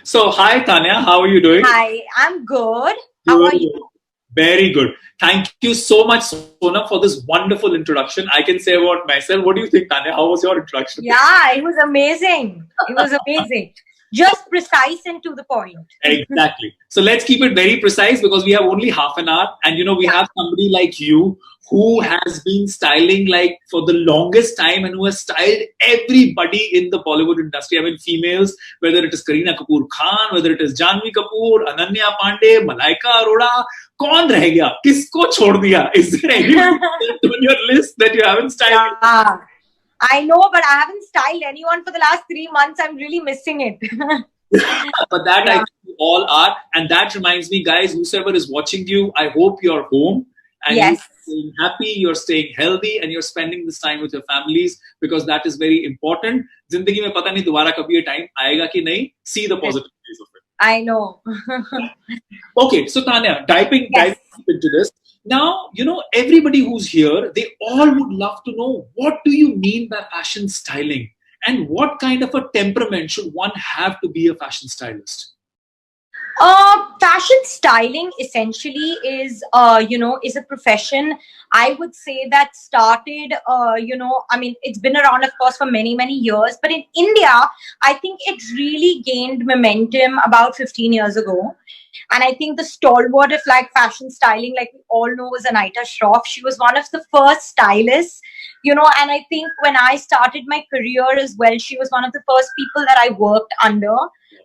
So, hi Tanya, how are you doing? Hi, I'm good. How Good. are you? Very good. Thank you so much, Sonam, for this wonderful introduction. I can say about myself. What do you think, Tanya? How was your introduction? Yeah, it was amazing. It was amazing. Just precise and to the point. Exactly. So let's keep it very precise because we have only half an hour, and we Yeah, have somebody like you who yeah. has been styling like for the longest time and who has styled everybody in the Bollywood industry. I mean, females, whether it is Kareena Kapoor Khan, whether it is Janvi Kapoor, Ananya Pandey, Malaika Arora, कौन रह गया? किसको छोड़ दिया? Is there anyone on your list that you haven't styled? Yeah. I know, but I haven't styled anyone for the last 3 months. I'm really missing it. But that I Yeah. think we all are. And that reminds me, guys, whoever is watching you, I hope you're home and you're Yes. staying happy, you're staying healthy, and you're spending this time with your families because that is very important. जिंदगी में पता नहीं दोबारा कभी ये time आएगा कि नहीं. See the positive days of it. I know. Okay, so Tanya, diving Yes. into this. Now, everybody who's here, they all would love to know what do you mean by fashion styling and what kind of a temperament should one have to be a fashion stylist? Fashion styling essentially is a profession. I would say that started, I mean, it's been around, of course, for many, many years. But in India, I think it really gained momentum about 15 years ago. And I think the stalwart of like fashion styling, like we all know, was Anita Shroff. She was one of the first stylists, and I think when I started my career as well, she was one of the first people that I worked under,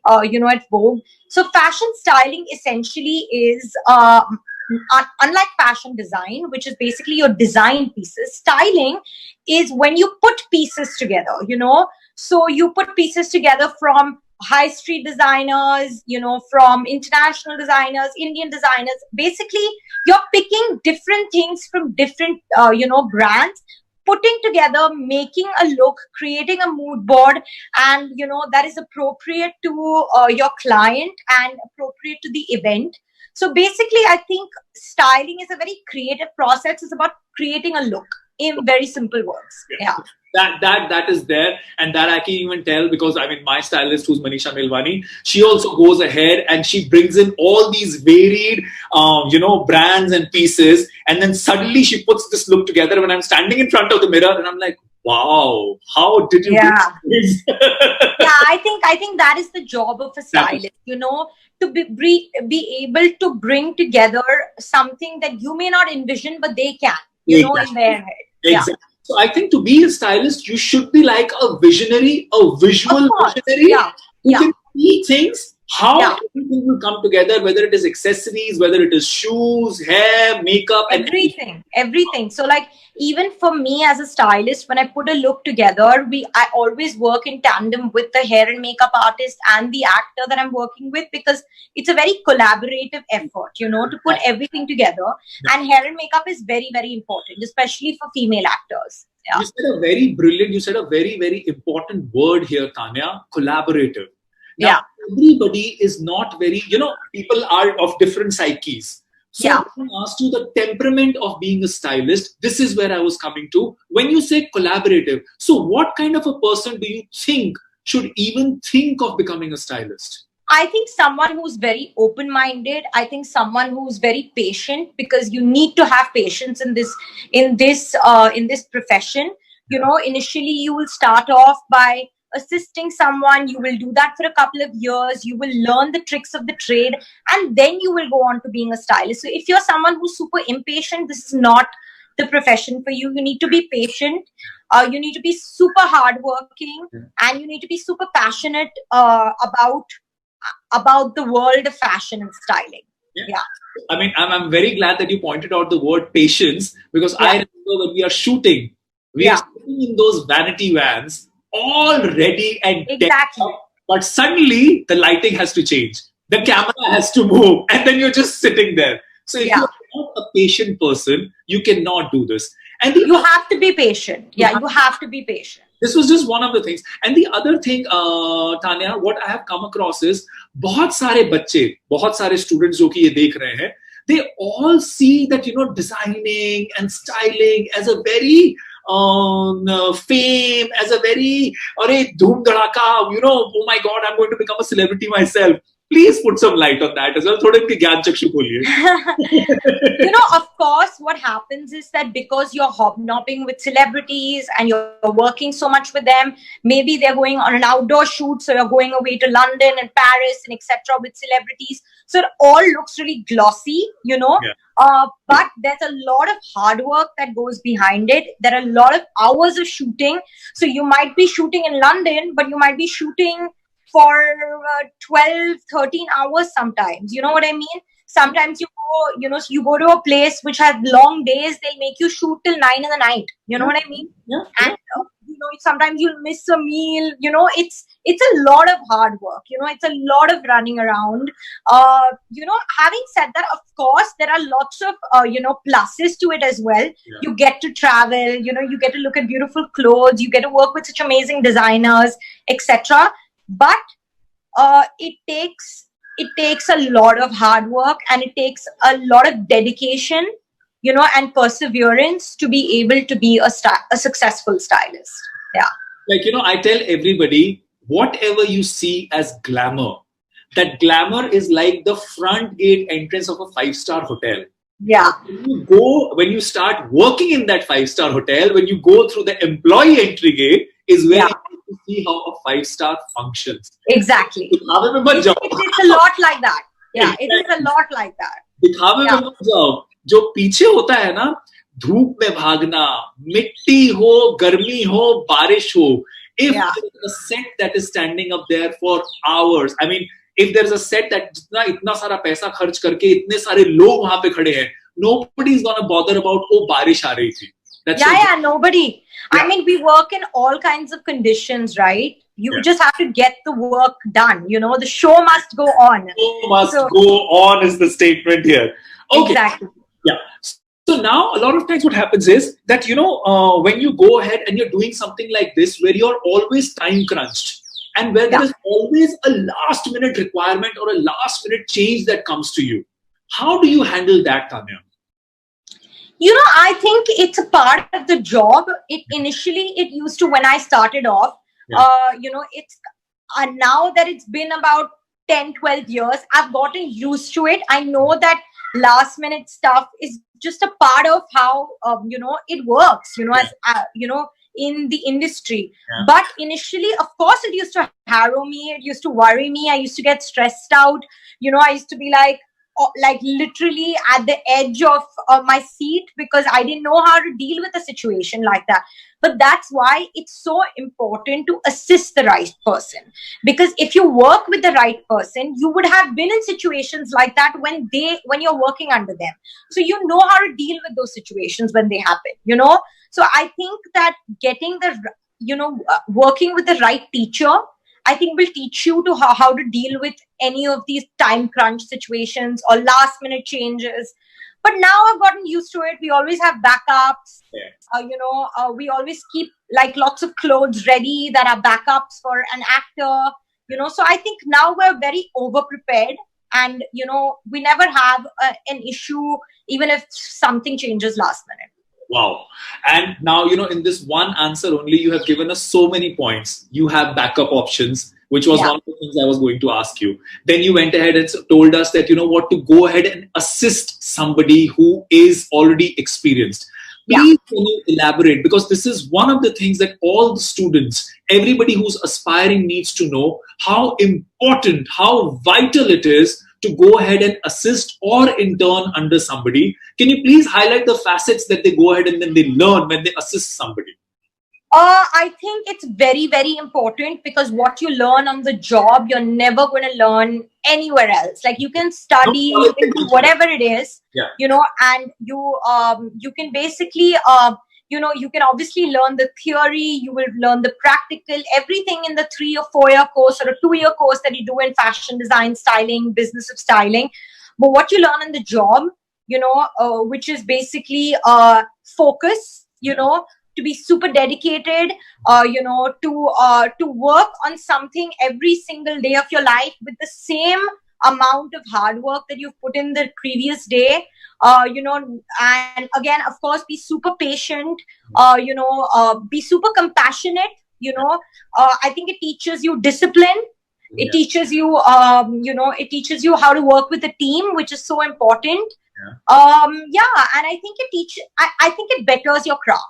at Vogue. So fashion styling essentially is, unlike fashion design, which is basically your design pieces, styling is when you put pieces together, So you put pieces together from high street designers, from international designers, Indian designers. Basically, you're picking different things from different, brands, putting together, making a look, creating a mood board, and that is appropriate to your client and appropriate to the event. So basically, I think styling is a very creative process. It's about creating a look in very simple words. Yeah. That is there, and that I can even tell because I mean my stylist, who's Manisha Milwani, she also goes ahead and she brings in all these varied brands and pieces, and then suddenly she puts this look together when I'm standing in front of the mirror and I'm like, wow, how did you do this? Yeah, I think that is the job of a stylist, to be able to bring together something that you may not envision, but they can, Exactly. in their head. Exactly. Yeah. So I think to be a stylist, you should be like a visionary, a visual visionary who can see things, how everything will come together, whether it is accessories, whether it is shoes, hair, makeup, everything. So like even for me as a stylist, when I put a look together, I always work in tandem with the hair and makeup artist and the actor that I'm working with, because it's a very collaborative effort, to put everything together. And hair and makeup is very, very important, especially for female actors. Yeah. You said a very, very important word here, Tanya, collaborative. Now, everybody is not very, people are of different psyches. So when I asked you the temperament of being a stylist, this is where I was coming to. When you say collaborative, so what kind of a person do you think should even think of becoming a stylist? I think someone who's very open-minded. I think someone who's very patient, because you need to have patience in this profession. Initially you will start off by assisting someone. You will do that for a couple of years. You will learn the tricks of the trade, and then you will go on to being a stylist. So if you're someone who's super impatient, this is not the profession for you. You need to be patient. You need to be super hardworking, and you need to be super passionate about the world of fashion and styling. Yeah. I mean, I'm very glad that you pointed out the word patience, because I remember when we are shooting, we are sitting in those vanity vans, all ready and exactly. But suddenly the lighting has to change, the camera has to move, and then you're just sitting there. So if you're not a patient person, you cannot do this. And you have to be patient. Yeah, you have to be patient. This was just one of the things. And the other thing, Tanya, what I have come across is, बहुत सारे बच्चे, बहुत सारे students जो कि ये देख रहे हैं, they all see that, designing and styling as a very fame, as a very, dhoom dhadaka, oh my God, I'm going to become a celebrity myself. Please put some light on that as well. Thoda inke gyan chakshu kholiye. Of course, what happens is that because you're hobnobbing with celebrities and you're working so much with them, maybe they're going on an outdoor shoot, so you're going away to London and Paris and etc. with celebrities. So it all looks really glossy, Yeah. But there's a lot of hard work that goes behind it. There are a lot of hours of shooting. So you might be shooting in London, but you might be shooting for 12, 13 hours sometimes. You know what I mean? Sometimes you go to a place which has long days. They'll make you shoot till 9 in the night. You know what I mean? Yeah. And sometimes you'll miss a meal. It's a lot of hard work. It's a lot of running around. Having said that, of course, there are lots of pluses to it as well. Yeah. You get to travel. You get to look at beautiful clothes. You get to work with such amazing designers, etc. But it takes a lot of hard work, and it takes a lot of dedication, and perseverance to be able to be a successful stylist. Yeah. I tell everybody, whatever you see as glamour, that glamour is like the front gate entrance of a 5-star hotel. Yeah. When you start working in that 5-star hotel, when you go through the employee entry gate, is where you see how a 5-star functions. Exactly. It's a lot like that. Yeah, it is a lot like that. दिखावे में मत जाओ. जो पीछे होता है ना, धूप में भागना, मिट्टी हो, गर्मी हो, बारिश हो. If there is a set that is standing up there for hours, I mean, if there is a set that इतना सारा पैसा खर्च करके इतने सारे लोग वहां पे खड़े हैं, nobody is gonna bother about बारिश आ रही थी. Nobody. Yeah. I mean, we work in all kinds of conditions, right? You just have to get the work done. The show must go on. Show must go on is the statement here. Okay. Exactly. Yeah. So now a lot of times what happens is that, when you go ahead and you're doing something like this, where you're always time crunched and where there is always a last minute requirement or a last minute change that comes to you. How do you handle that, Tanya? I think it's a part of the job. It used to, when I started off, it's now that it's been about 10, 12 years, I've gotten used to it. I know that last minute stuff is just a part of how, it works, as, in the industry. Yeah. But initially, of course, it used to harrow me. It used to worry me. I used to get stressed out. I used to be like literally at the edge of my seat because I didn't know how to deal with a situation like that. But that's why it's so important to assist the right person. Because if you work with the right person, you would have been in situations like that when you're working under them. So you know how to deal with those situations when they happen, So I think that getting working with the right teacher, I think will teach you to how to deal with any of these time crunch situations or last minute changes. But now I've gotten used to it. We always have backups. Yeah. We always keep lots of clothes ready that are backups for an actor. So I think now we're very over prepared, and we never have an issue even if something changes last minute. Wow. And now, in this one answer only, you have given us so many points. You have backup options, which was one of the things I was going to ask you. Then you went ahead and told us that, to go ahead and assist somebody who is already experienced. Please can you elaborate? Because this is one of the things that all the students, everybody who's aspiring needs to know how important, how vital it is to go ahead and assist or intern under somebody. Can you please highlight the facets that they go ahead and then they learn when they assist somebody? I think it's very, very important because what you learn on the job, you're never going to learn anywhere else. You can study, you can do whatever it is, and you can basically, you can obviously learn the theory, you will learn the practical, everything in the 3 or 4 year course or a 2-year course that you do in fashion design, styling, business of styling. But what you learn in the job, which is basically focus, to be super dedicated, to work on something every single day of your life with the same amount of hard work that you've put in the previous day. And again, of course, be super patient, be super compassionate. I think it teaches you discipline. It teaches you, it teaches you how to work with a team, which is so important. And I think I think it betters your craft.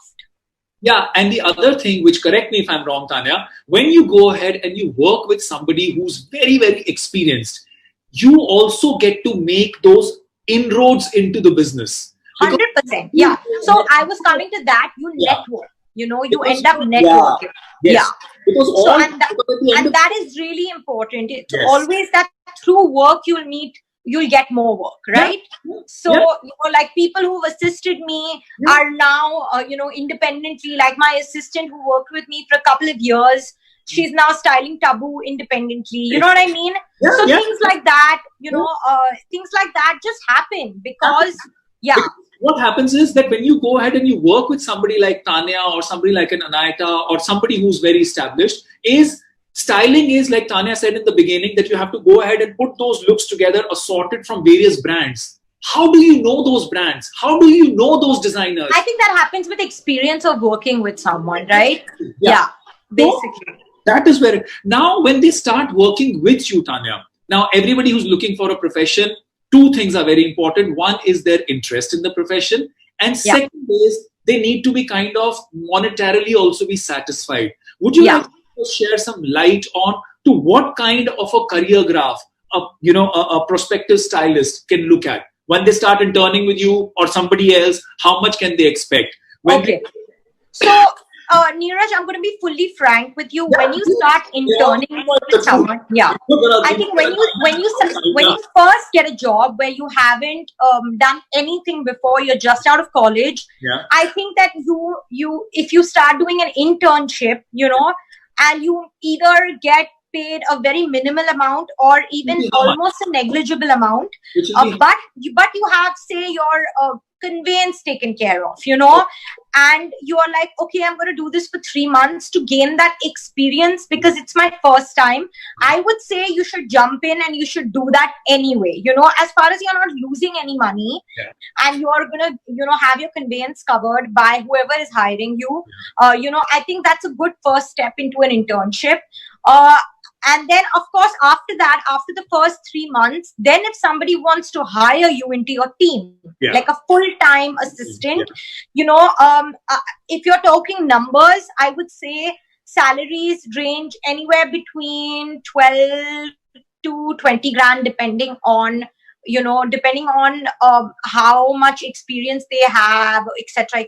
Yeah, and the other thing, which, correct me if I'm wrong, Tanya, when you go ahead and you work with somebody who's very, very experienced, you also get to make those inroads into the business. 100%. Yeah. So I was coming to that. You network. You end up networking. Yes. Because and that is really important. It's always that through work you'll get more work, right? So like people who've assisted me are now independently, like my assistant who worked with me for a couple of years, she's now styling Tabu independently. You know what I mean? So things like that, things like that just happen because what happens is that when you go ahead and you work with somebody like Tanya or somebody like an Anayata or somebody who's very established, styling is, like Tanya said in the beginning, that you have to go ahead and put those looks together assorted from various brands. How do you know those brands? How do you know those designers? I think that happens with experience of working with someone, right? Yeah, basically. So that is where, now when they start working with you, Tanya, now everybody who's looking for a profession, two things are very important. One is their interest in the profession. And second is they need to be kind of monetarily also be satisfied. Would you like to share some light on to what kind of a career graph a prospective stylist can look at when they start interning with you or somebody else? How much can they expect? So Neeraj, I'm going to be fully frank with you. When you start interning with someone, I think when you first get a job where you haven't done anything before, you're just out of college. I think that you if you start doing an internship, and you either get paid a very minimal amount or even almost a negligible amount, but you have, say, your conveyance taken care of, and you are like, okay, I'm going to do this for 3 months to gain that experience because it's my first time. I would say you should jump in and you should do that anyway, as far as you're not losing any money and you're going to, have your conveyance covered by whoever is hiring you. I think that's a good first step into an internship. And then, of course, after that, after the first 3 months, then if somebody wants to hire you into your team, like a full-time assistant, if you're talking numbers, I would say salaries range anywhere between 12 to 20 grand, depending on how much experience they have, etc.,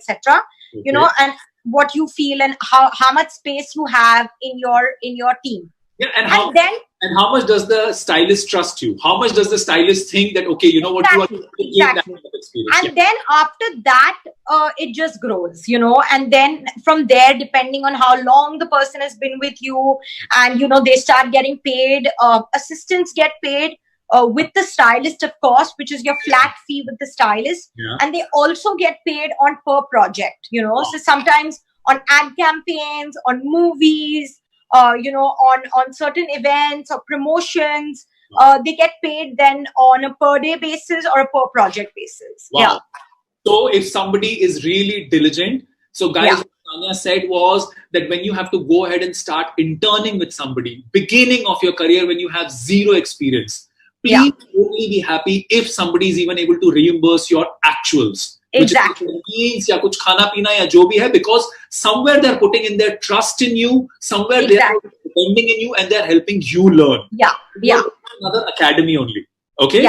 and what you feel and how much space you have in your team. Yeah, and how much does the stylist trust you? How much does the stylist think that, okay, you know what, you are doing that kind of experience? And then after that, it just grows, and then from there, depending on how long the person has been with you, and, they start getting paid, assistants get paid with the stylist, of course, which is your flat fee with the stylist. And they also get paid on per project, so sometimes on ad campaigns, on movies, on certain events or promotions, they get paid then on a per day basis or a per project basis. Wow. So if somebody is really diligent, so guys, what Tanya said was that when you have to go ahead and start interning with somebody, beginning of your career when you have zero experience, please only be happy if somebody is even able to reimburse your actuals. Exactly. Means ya kuch khana pina ya jo bhi hai, because somewhere they're putting in their trust in you, somewhere they're depending in you, and they're helping you learn. Another academy only. Okay.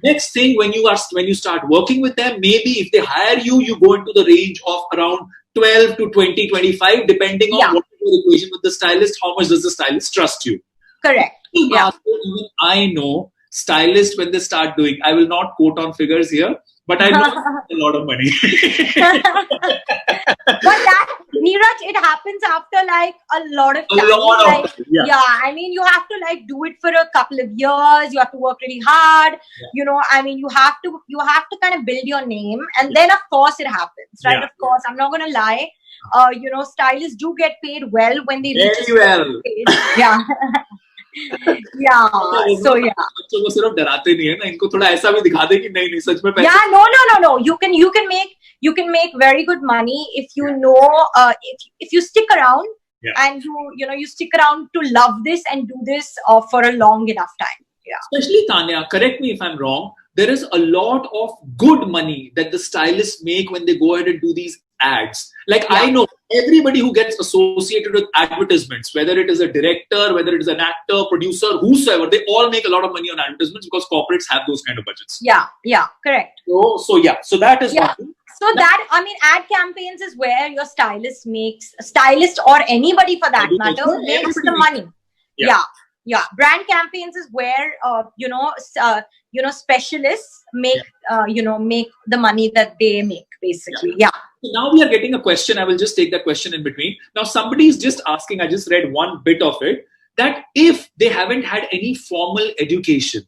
Next thing, when you start working with them, maybe if they hire you, you go into the range of around 12 to 20, 25, depending on what is your equation with the stylist, how much does the stylist trust you. Correct. Even I know stylists, when they start doing, I will not quote on figures here, but I know a lot of money. But that, Neeraj, it happens after like a lot of time. I mean, you have to do it for a couple of years. You have to work really hard. You have to kind of build your name, and then of course it happens, right? Of course, I'm not gonna lie. Stylists do get paid well when they reach a certain stage. Yeah. So yeah. बच्चों को सिर्फ डराते नहीं है ना, इनको थोड़ा ऐसा भी दिखा दे कि नहीं नहीं सच में पैसे. Yeah, no. You can make very good money if you know if you stick around and you stick around to love this and do this for a long enough time. Yeah. Especially Tanya, correct me if I'm wrong. There is a lot of good money that the stylists make when they go ahead and do these ads. Like I know everybody who gets associated with advertisements, whether it is a director, whether it is an actor, producer, whosoever, they all make a lot of money on advertisements because corporates have those kind of budgets. Yeah, correct. So that is one thing. So that, I mean, ad campaigns is where your stylist or anybody for that matter makes the money. Yeah. Brand campaigns is where specialists make make the money that they make basically. Yeah. So now we are getting a question. I will just take that question in between. Now somebody is just asking. I just read one bit of it, that if they haven't had any formal education.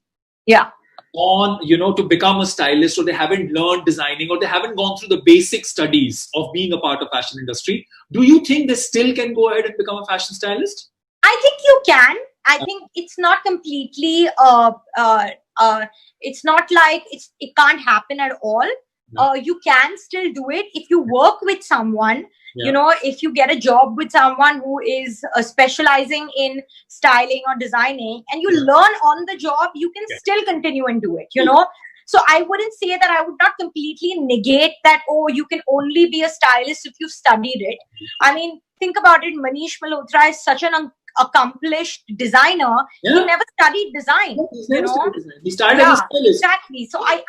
On to become a stylist, or they haven't learned designing, or they haven't gone through the basic studies of being a part of fashion industry, do you think they still can go ahead and become a fashion stylist? I think you can. I think it's not completely it's not like it can't happen at all. No. You can still do it if you work with someone. If you get a job with someone who is specializing in styling or designing, and you learn on the job, you can still continue and do it, So I wouldn't say that I would not completely negate that, you can only be a stylist if you've studied it. I mean, think about it. Manish Malhotra is such an accomplished designer. He never studied design. He started as a stylist. Exactly. So I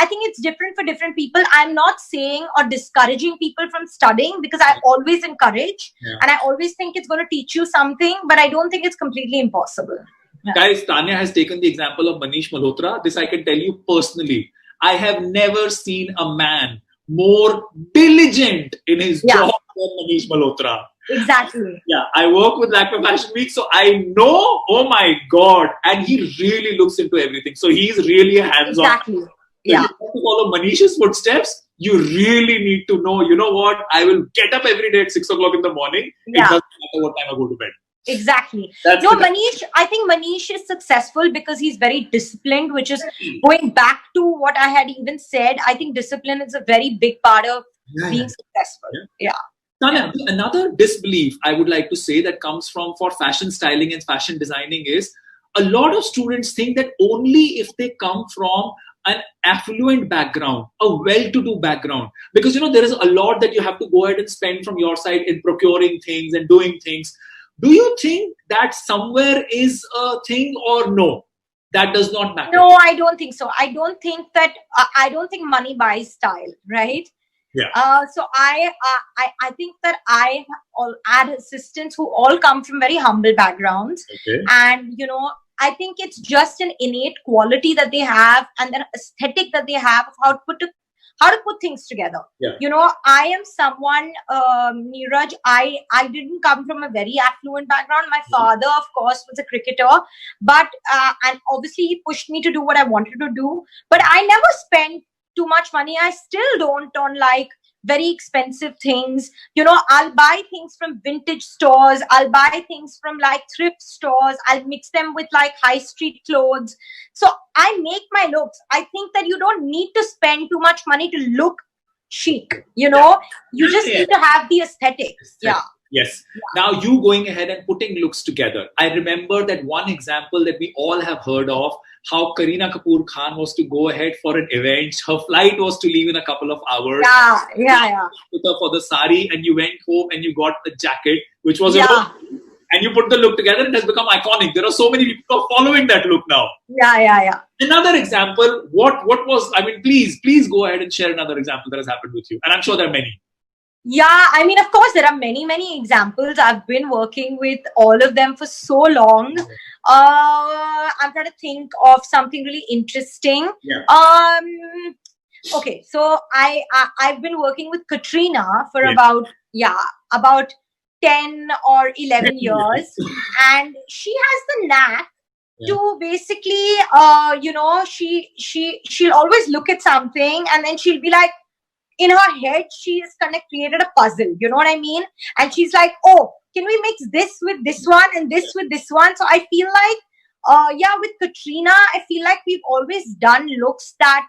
think it's different for different people. I'm not saying or discouraging people from studying, because I always encourage and I always think it's going to teach you something, but I don't think it's completely impossible. Guys, Tanya has taken the example of Manish Malhotra. This I can tell you personally. I have never seen a man more diligent in his job than Manish Malhotra. Exactly. Yeah, I work with Lakme Fashion Week, so I know, oh my God, and he really looks into everything. So he's really hands-on. Exactly. So you have to follow Manish's footsteps. You really need to know, you know what, I will get up every day at 6 o'clock in the morning. It doesn't matter what time I go to bed. Exactly. I think Manish is successful because he's very disciplined, which is going back to what I had even said. I think discipline is a very big part of being successful. Tanya, another disbelief I would like to say that comes for fashion styling and fashion designing is a lot of students think that only if they come from an affluent background, a well-to-do background, because there is a lot that you have to go ahead and spend from your side in procuring things and doing things. Do you think that somewhere is a thing, or no? That does not matter. No, I don't think so. I don't think money buys style, right? So I think that I had assistants who all come from very humble backgrounds, and I think it's just an innate quality that they have, and an aesthetic that they have of how to put things together. I am someone, Neeraj, I didn't come from a very affluent background. My father, of course, was a cricketer, but and obviously he pushed me to do what I wanted to do, but I never spent too much money. I still don't on like very expensive things. I'll buy things from vintage stores. I'll buy things from like thrift stores. I'll mix them with like high street clothes. So I make my looks. I think that you don't need to spend too much money to look chic. You just need to have the aesthetic. Yes. Now you going ahead and putting looks together. I remember that one example that we all have heard of, how Kareena Kapoor Khan was to go ahead for an event. Her flight was to leave in a couple of hours. Yeah. For the sari, and you went home and you got the jacket, which was and you put the look together. It has become iconic. There are so many people following that look now. Yeah. Another example. What was? I mean, please go ahead and share another example that has happened with you. And I'm sure there are many. Yeah, I mean, of course, there are many examples. I've been working with all of them for so long. I'm trying to think of something really interesting. Okay, so I've been working with Katrina for about 10 or 11 years, and she has the knack to basically, she'll always look at something and then she'll be like, in her head, she has kind of created a puzzle, you know what I mean? And she's like, oh, can we mix this with this one and this with this one? So I feel like, with Katrina, I feel like we've always done looks that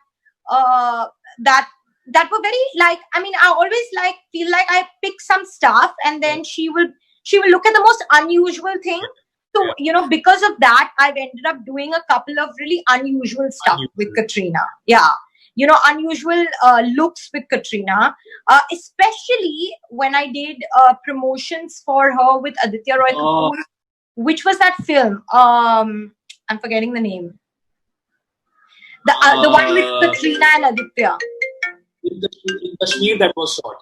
were very like, I mean, I always like feel like I pick some stuff and then she will look at the most unusual thing. So, because of that, I've ended up doing a couple of really unusual stuff with Katrina. Yeah. Unusual looks with Katrina, especially when I did promotions for her with Aditya Roy Kapoor, which was that film. I'm forgetting the name. The one with Katrina and Aditya. In Kashmir that was shot.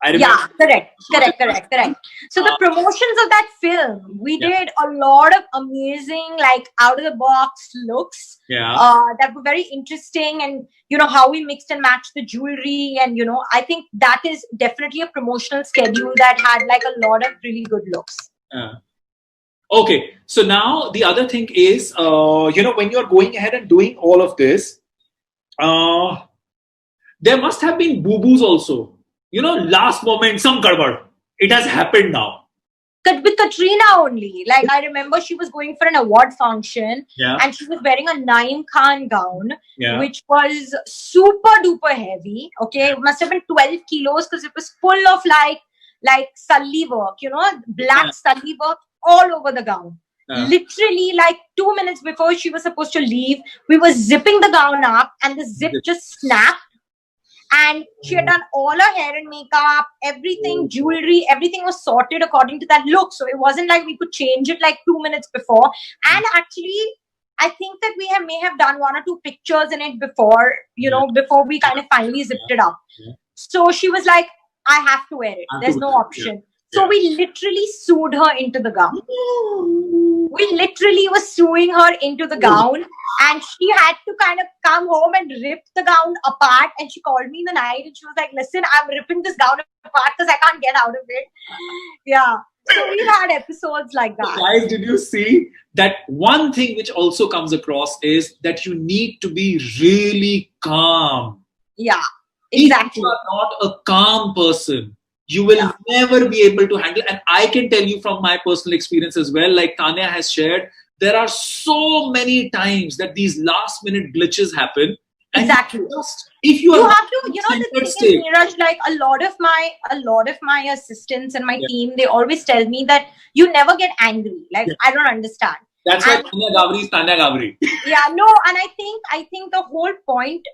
I remember. Yeah, correct. So the promotions of that film, we did a lot of amazing, like out of the box looks. Yeah. That were very interesting, and how we mixed and matched the jewelry, and I think that is definitely a promotional schedule that had like a lot of really good looks. Okay, so now the other thing is, when you're going ahead and doing all of this, there must have been boo-boos also. Last moment, some garbad. It has happened now. With Katrina only. Like, I remember she was going for an award function and she was wearing a Naeem Khan gown, which was super duper heavy. Okay, it must have been 12 kilos because it was full of like sulli work, black sulli work all over the gown. Literally, like 2 minutes before she was supposed to leave, we were zipping the gown up and the zip just snapped. And she had done all her hair and makeup, everything, jewelry, everything was sorted according to that look. So it wasn't like we could change it like 2 minutes before. And actually, I think that we may have done 1 or 2 pictures in it before, before we kind of finally zipped it up. So she was like, I have to wear it. There's no option. So we literally sewed her into the gown. We literally were sewing her into the gown, and she had to kind of come home and rip the gown apart. And she called me in the night and she was like, listen, I'm ripping this gown apart because I can't get out of it. Yeah. So we've had episodes like that. Guys, did you see that one thing which also comes across is that you need to be really calm. Yeah, exactly. If you are not a calm person, you will never be able to handle. And I can tell you from my personal experience as well, like Tanya has shared, there are so many times that these last minute glitches happen. Exactly. If you have to, the thing is, Neeraj, like a lot of my assistants and my team, they always tell me that you never get angry. Like, I don't understand. That's why Tanya Gabri is Tanya Gabri. Yeah, no, and I think the whole point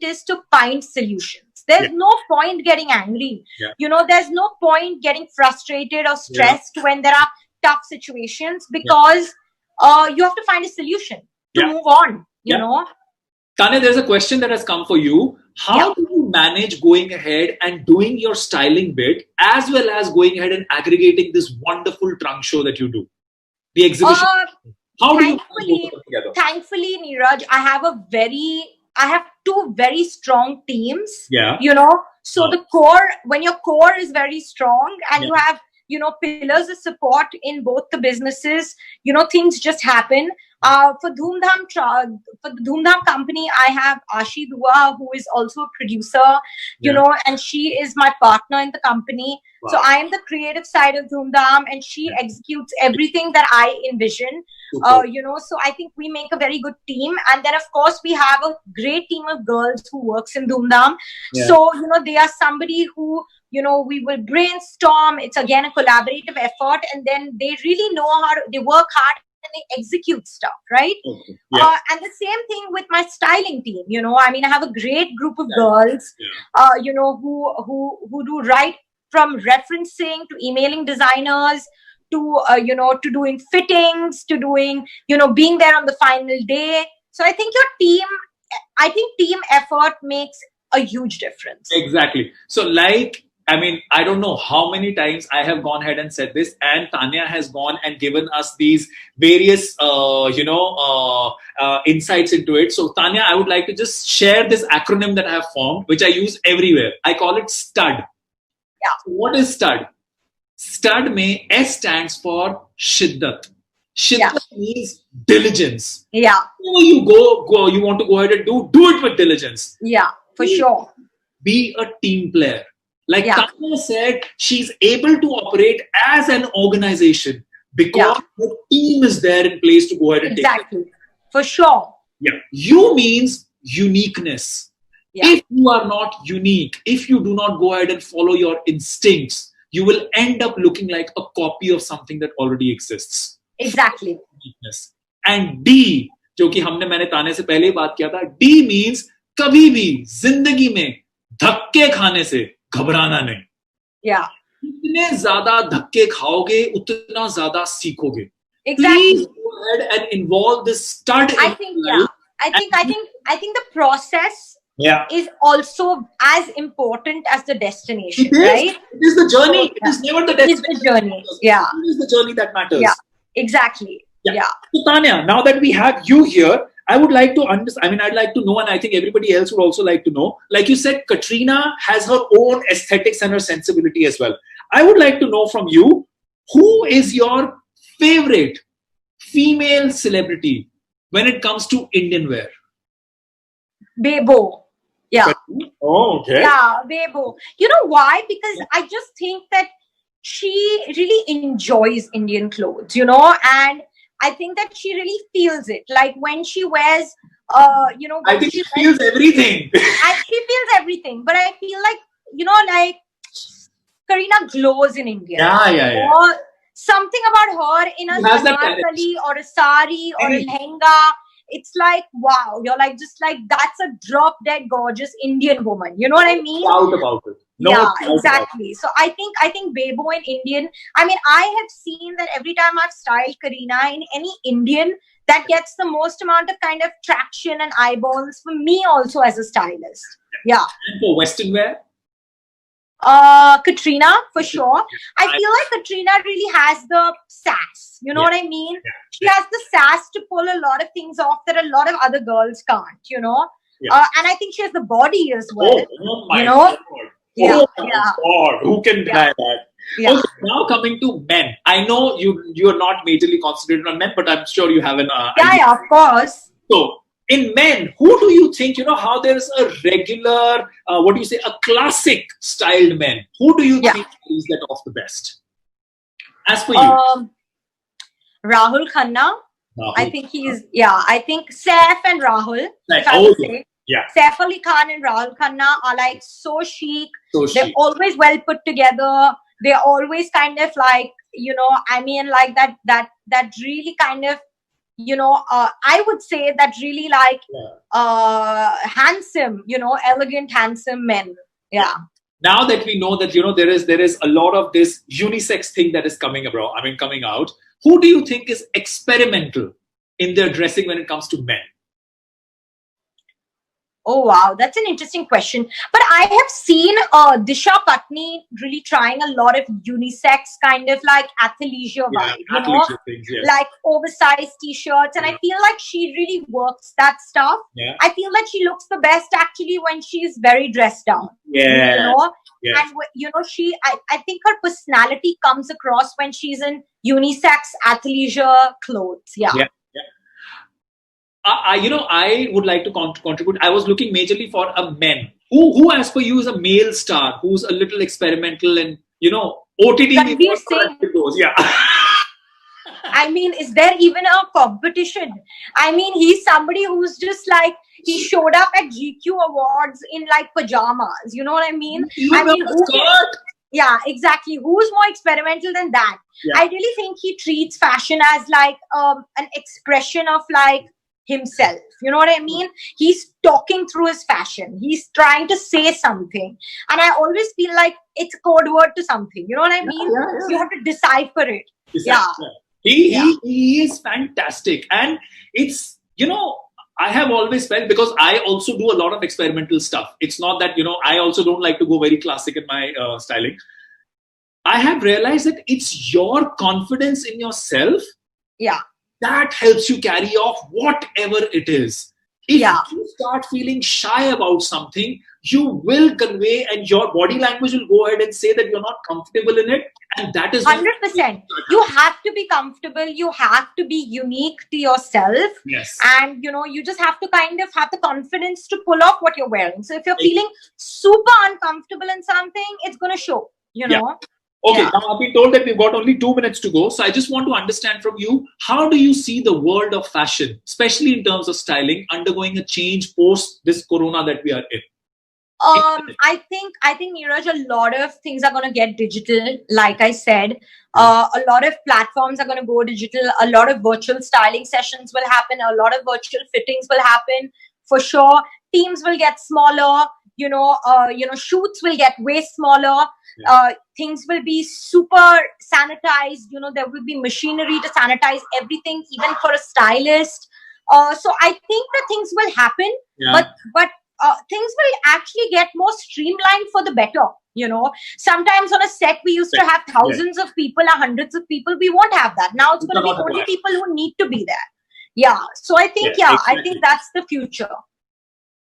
is to find solutions. There's no point getting angry. There's no point getting frustrated or stressed when there are tough situations, because you have to find a solution to move on, you know. Tanya, there's a question that has come for you. How do you manage going ahead and doing your styling bit as well as going ahead and aggregating this wonderful trunk show that you do? The exhibition. How do you put it together? Thankfully, Neeraj, I have 2 very strong teams. Yeah. So the core, when your core is very strong and you have, pillars of support in both the businesses, things just happen. For the Dhoomdham company, I have Ashi Dua, who is also a producer, and she is my partner in the company. Wow. So I am the creative side of Dhoomdham, and she executes everything that I envision. So I think we make a very good team. And then, of course, we have a great team of girls who works in Dhoomdham. Yeah. So, they are somebody who, we will brainstorm. It's again a collaborative effort. And then they really know they work hard and they execute stuff, right? Okay. Yeah. And the same thing with my styling team. I have a great group of girls, who do right from referencing to emailing designers to to doing fittings, to doing being there on the final day. So I think team effort makes a huge difference. Exactly. So I don't know how many times I have gone ahead and said this, and Tanya has gone and given us these various, insights into it. So Tanya, I would like to just share this acronym that I have formed, which I use everywhere. I call it STUD. Yeah. So what is STUD? STUD S stands for Shiddat. Shiddat means diligence. Yeah. You want to go ahead and do it with diligence. Yeah, for sure. Be a team player. Like Tanya said, she's able to operate as an organization because the team is there in place to go ahead and take it. For sure. Yeah. You means uniqueness. If you are not unique, if you do not go ahead and follow your instincts, you will end up looking like a copy of something that already exists. Exactly. Uniqueness. And D, जो कि मैंने ताने से पहले ही बात किया था, D means कभी भी जिंदगी में धक्के खाने से घबराना नहीं. जितने ज्यादा धक्के खाओगे उतना ज्यादा सीखोगे. Exactly. Please go ahead and involve this stud. I think the process is also as important as the destination, right? It is the journey. It is never the destination. It is the journey. Yeah. It is the journey that matters. Yeah. Exactly. Yeah. So Tanya, now that we have you here, I would like to understand. I mean, I'd like to know, and I think everybody else would also like to know. Like you said, Katrina has her own aesthetics and her sensibility as well. I would like to know from you, who is your favorite female celebrity when it comes to Indian wear? Bebo. Yeah. Oh, okay. Yeah, Bebo. You know why? Because I just think that she really enjoys Indian clothes, you know, and I think that she really feels it. Like when she wears, you know, I think she feels everything. She feels everything, but I feel like, you know, like Kareena glows in India. Yeah. Or something about her in a anarkali or a sari or a lehenga. It's like, wow, you're like, just like, that's a drop dead gorgeous Indian woman. You know what I mean? Proud about it. Exactly. So I think Bebo in Indian, I mean, I have seen that every time I've styled Kareena in any Indian, that gets the most amount of kind of traction and eyeballs for me also as a stylist. Yeah. And for Western wear? Katrina, for sure. I feel like Katrina really has the sass. You know what I mean? She has the sass to pull a lot of things off that a lot of other girls can't, you know? And I think she has the body as well. Oh my God. Oh my God. Who can deny that? Okay, now coming to men. I know you are not majorly concentrated on men, but I'm sure you have an idea. Of course. So, in men, who do you think, you know, how there's a regular, a classic styled man? Who do you think is that off the best? As for you? Rahul Khanna. I think I think Saif and Rahul. If I would say. Yeah. Saif Ali Khan and Rahul Khanna are like so chic. They're chic. Always well put together. They're always kind of like, you know, I mean, like that really kind of, you know, I would say that really like handsome, you know, elegant, handsome men. Yeah. Now that we know that, you know, there is a lot of this unisex thing that is coming out. Who do you think is experimental in their dressing when it comes to men? Oh, wow. That's an interesting question. But I have seen Disha Patni really trying a lot of unisex kind of like athleisure vibe, you know, things, like oversized t-shirts. And I feel like she really works that stuff. Yeah. I feel like she looks the best actually when she's very dressed down. Yeah. You know? Yes. And, you know, I think her personality comes across when she's in unisex athleisure clothes. Yeah. You know, I would like to contribute. I was looking majorly for a man. Who as per you is a male star who's a little experimental and, you know, OTT. Ranveer Singh. Yeah. I mean, is there even a competition? I mean, he's somebody who's just like, he showed up at GQ Awards in like pajamas. You know what I mean? Yeah, exactly. Who's more experimental than that? Yeah. I really think he treats fashion as like an expression of like himself. You know what I mean? He's talking through his fashion. He's trying to say something. And I always feel like it's a code word to something. You know what I mean? You have to decipher it. He is fantastic. And it's, you know, I have always felt, because I also do a lot of experimental stuff. It's not that, you know, I also don't like to go very classic in my styling. I have realized that it's your confidence in yourself that helps you carry off whatever it is. If you start feeling shy about something, you will convey, and your body language will go ahead and say that you're not comfortable in it. And that is 100%. You have to be comfortable. You have to be unique to yourself. Yes. And, you just have to kind of have the confidence to pull off what you're wearing. So if you're feeling super uncomfortable in something, it's going to show, know. Okay, now I've been told that we've got only 2 minutes to go. So I just want to understand from you, how do you see the world of fashion, especially in terms of styling, undergoing a change post this corona that we are in? I think Neeraj, a lot of things are going to get digital. Like I said, a lot of platforms are going to go digital. A lot of virtual styling sessions will happen. A lot of virtual fittings will happen for sure. Teams will get smaller. Shoots will get way smaller. Things will be super sanitized. There will be machinery to sanitize everything, even for a stylist. So I think that things will happen, but things will actually get more streamlined for the better. Sometimes on a set we used to have thousands of people or hundreds of people. We won't have that now. It's going to be only people who need to be there. So I think exactly. I think that's the future.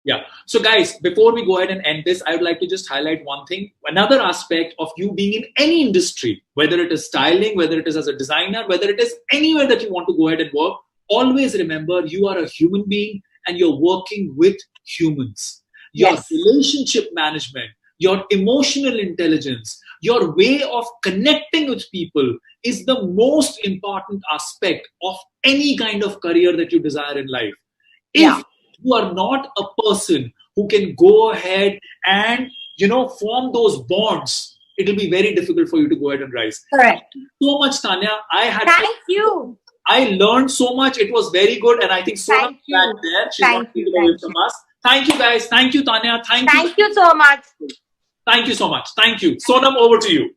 Yeah. So guys, before we go ahead and end this, I would like to just highlight one thing. Another aspect of you being in any industry, whether it is styling, whether it is as a designer, whether it is anywhere that you want to go ahead and work, always remember you are a human being and you're working with humans. Your relationship management, your emotional intelligence, your way of connecting with people is the most important aspect of any kind of career that you desire in life. If you are not a person who can go ahead and form those bonds, it will be very difficult for you to go ahead and rise. Correct. So much, Tanya. Thank you. I learned so much. It was very good, and I think Sonam back there. She's not taking away from us. Thank you, guys. Thank you, Tanya. Thank you. Thank you so much. Thank you so much. Thank you. Sonam, over to you.